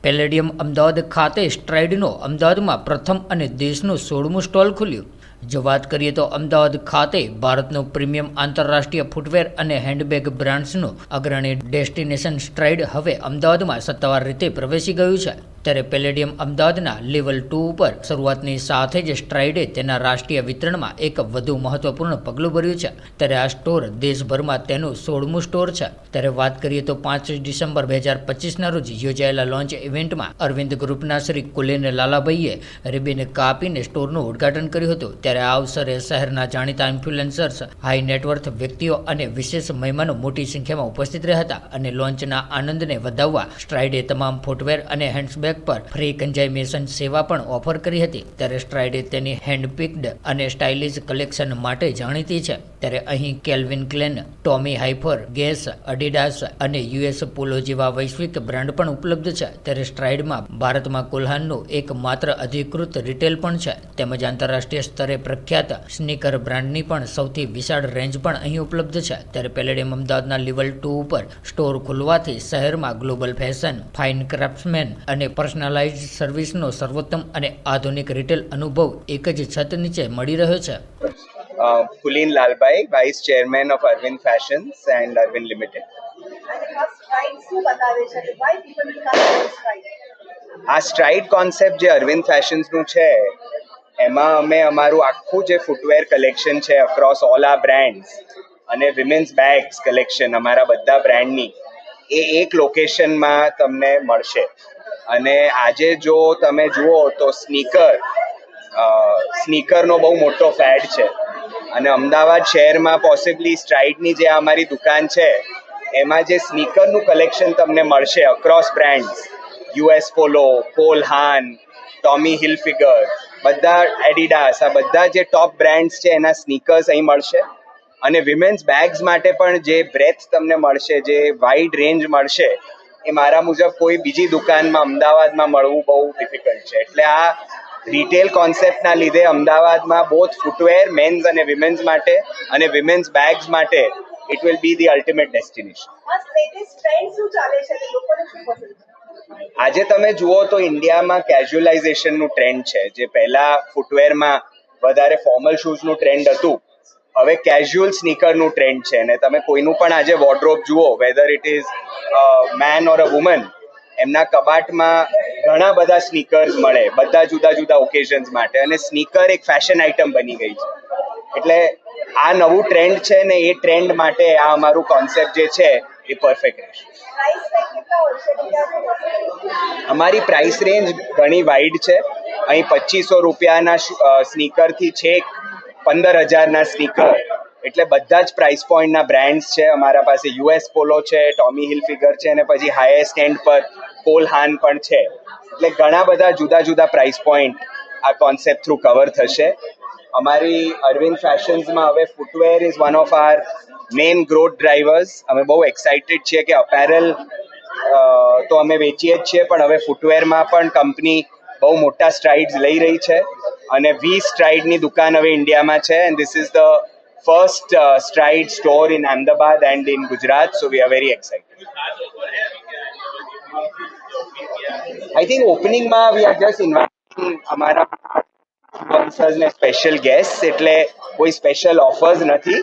Palladium Ahmedabad ખાતે સ્ટ્રાઇડનો અમદાવાદમાં પ્રથમ અને દેશનું 16મું સ્ટોલ ખુલ્યું. જો વાત કરીએ તો અમદાવાદ ખાતે ભારતનું પ્રીમિયમ આંતરરાષ્ટ્રીય ફૂટવેર અને હેન્ડબેગ બ્રાન્ડ્સનું અગ્રણી ડેસ્ટિનેશન સ્ટ્રાઇડ હવે અમદાવાદમાં સત્તાવાર રીતે પ્રવેશી ગયું છે. ત્યારે પેલેડિયમ અમદાવાદના લેવલ 2 ઉપર શરૂઆતની સાથે જ સ્ટ્રાઇડે તેના રાષ્ટ્રીય વિતરણમાં એક વધુ મહત્વપૂર્ણ પગલું ભર્યું છે. ત્યારે આ સ્ટોર દેશભરમાં તેનું 16મું સ્ટોર છે. ત્યારે વાત કરીએ તો 5 ડિસેમ્બર 2025ના રોજ યોજાયેલા લોન્ચ ઇવેન્ટમાં અરવિંદ ગ્રુપના શ્રી કુલેન લાલાભાઈએ રિબિન કાપીને સ્ટોરનું ઉદ્ઘાટન કર્યું હતું. ત્યારે આ અવસરે શહેરના જાણીતા ઇન્ફ્લુએન્સર્સ, હાઈ નેટવર્થ વ્યક્તિઓ અને વિશેષ મહેમાનો મોટી સંખ્યામાં ઉપસ્થિત રહ્યા હતા. અને લોન્ચના આનંદને વધાવવા સ્ટ્રાઇડે તમામ ફૂટવેર અને હેન્ડબેગ પર ફ્રી કન્ઝાઇમેશન સેવા પણ ઓફર કરી હતી. ત્યારે સ્ટ્રાઇડે તેની હેન્ડપિક્ડ અને સ્ટાઇલિશ કલેક્શન માટે જાણીતી છે. ત્યારે અહીં કેલ્વિન ક્લેન, ટોમી હાઇફર, ગેસ, અડિડાસ અને યુએસ પોલો જેવા વૈશ્વિક બ્રાન્ડ પણ ઉપલબ્ધ છે. ત્યારે સ્ટ્રાઇડમાં ભારતમાં કોલ્હાનનું એકમાત્ર અધિકૃત રિટેલ પણ છે. તેમજ આંતરરાષ્ટ્રીય સ્તરે પ્રખ્યાત સ્નીકર બ્રાન્ડની પણ સૌથી વિશાળ રેન્જ પણ અહીં ઉપલબ્ધ છે. ત્યારે પેલેડિયમ અમદાવાદના લેવલ 2 ઉપર સ્ટોર ખુલવાથી શહેરમાં ગ્લોબલ ફેશન, ફાઇન ક્રાફ્ટ્સમેન અને પર્સનલાઇઝ્ડ સર્વિસનો સર્વોત્તમ અને આધુનિક રિટેલ અનુભવ એક જ છત નીચે મળી રહ્યો છે. Kulin Lalbhai, Vice Chairman of Arvind Fashions and Arvind Limited. આ સ્ટ્રાઇડ કોન્સેપ્ટ જે અરવિંદ ફેશન્સનું છે એમાં અમે અમારું આખું જે ફૂટવેર કલેક્શન છે અક્રોસ ઓલ આ બ્રાન્ડ્સ અને વિમેન્સ બેગ્સ કલેક્શન અમારા બધા બ્રાન્ડની એ એક લોકેશનમાં તમને મળશે. અને આજે જો તમે જુઓ તો સ્નીકરનો બહુ મોટો ફેડ છે અને અમદાવાદ શહેરમાં પોસિબલી સ્ટ્રાઇડની જે અમારી દુકાન છે એમાં જે સ્નીકરનું કલેક્શન તમને મળશે અક્રોસ બ્રાન્ડ્સ, યુએસ પોલો, કોલ્હાન, ટોમી હિલફિગર, બધા એડિડાસ, આ બધા જે ટોપ બ્રાન્ડ્સ છે એના સ્નીકર્સ અહીં મળશે. અને વિમેન્સ બેગ્સ માટે પણ જે બ્રેથ તમને મળશે, જે વાઇડ રેન્જ મળશે એ મારા મુજબ કોઈ બીજી દુકાનમાં અમદાવાદમાં મળવું બહુ ડિફિકલ્ટ છે. એટલે આ રિટેલ કોન્સેપ્ટના લીધે અમદાવાદમાં બોથ ફૂટવેર મેન્સ અને વિમેન્સ માટે અને વિમેન્સ બેગ્સ માટે it will be the ultimate destination. આજે તમે જુઓ તો ઇન્ડિયામાં કેઝ્યુઅલાઇઝેશનનું ટ્રેન્ડ છે. જે પહેલા ફૂટવેરમાં વધારે ફોર્મલ શૂઝનું ટ્રેન્ડ હતું, હવે કેઝ્યુઅલ સ્નીકરનું ટ્રેન્ડ છે. અને તમે કોઈનું પણ આજે વોર્ડરોબ જુઓ, whether it is man or a woman, એમના કબાટમાં ઘણા બધા સ્નીકર્સ મળે, બધા જુદા જુદા ઓકેઝન્સ માટે. અને સ્નીકર એક ફેશન આઇટમ બની ગઈ છે. એટલે આ નવું ટ્રેન્ડ છે ને એ ટ્રેન્ડ માટે આ અમારું કોન્સેપ્ટ જે છે એ પરફેક્ટ રહેશે. અમારી પ્રાઇસ રેન્જ ઘણી વાઇડ છે. અહીં 2500 રૂપિયાના સ્નીકરથી છેક 15,000ના સ્નીકર, એટલે બધા જ પ્રાઇસ પોઈન્ટના બ્રાન્ડ્સ છે અમારા પાસે. યુએસ પોલો છે, ટોમી હિલફિગર છે અને પછી હાઈએસ્ટ એન્ડ પર કોલ્હાન પણ છે. એટલે ઘણા બધા જુદા જુદા પ્રાઇસ પોઈન્ટ આ કોન્સેપ્ટ થ્રુ કવર થશે. અમારી અરવિંદ ફેશન્સમાં હવે footwear is one of our main growth drivers. અમે બહુ એક્સાઇટેડ છીએ કે અપેરલ તો અમે વેચીએ જ છીએ, પણ હવે ફૂટવેરમાં પણ કંપની બહુ મોટા સ્ટ્રાઇડ્સ લઈ રહી છે. અને 20 સ્ટ્રાઇડની દુકાન હવે ઇન્ડિયામાં છે. And this is the first Stride store in Ahmedabad and in Gujarat. So we are very excited. I think ઓપનિંગમાં વી આર જસ્ટ ઇન્વાઇટિંગ અમારા સ્પોન્સર્સને સ્પેશિયલ ગેસ્ટ, એટલે કોઈ સ્પેશિયલ ઓફર્સ નથી.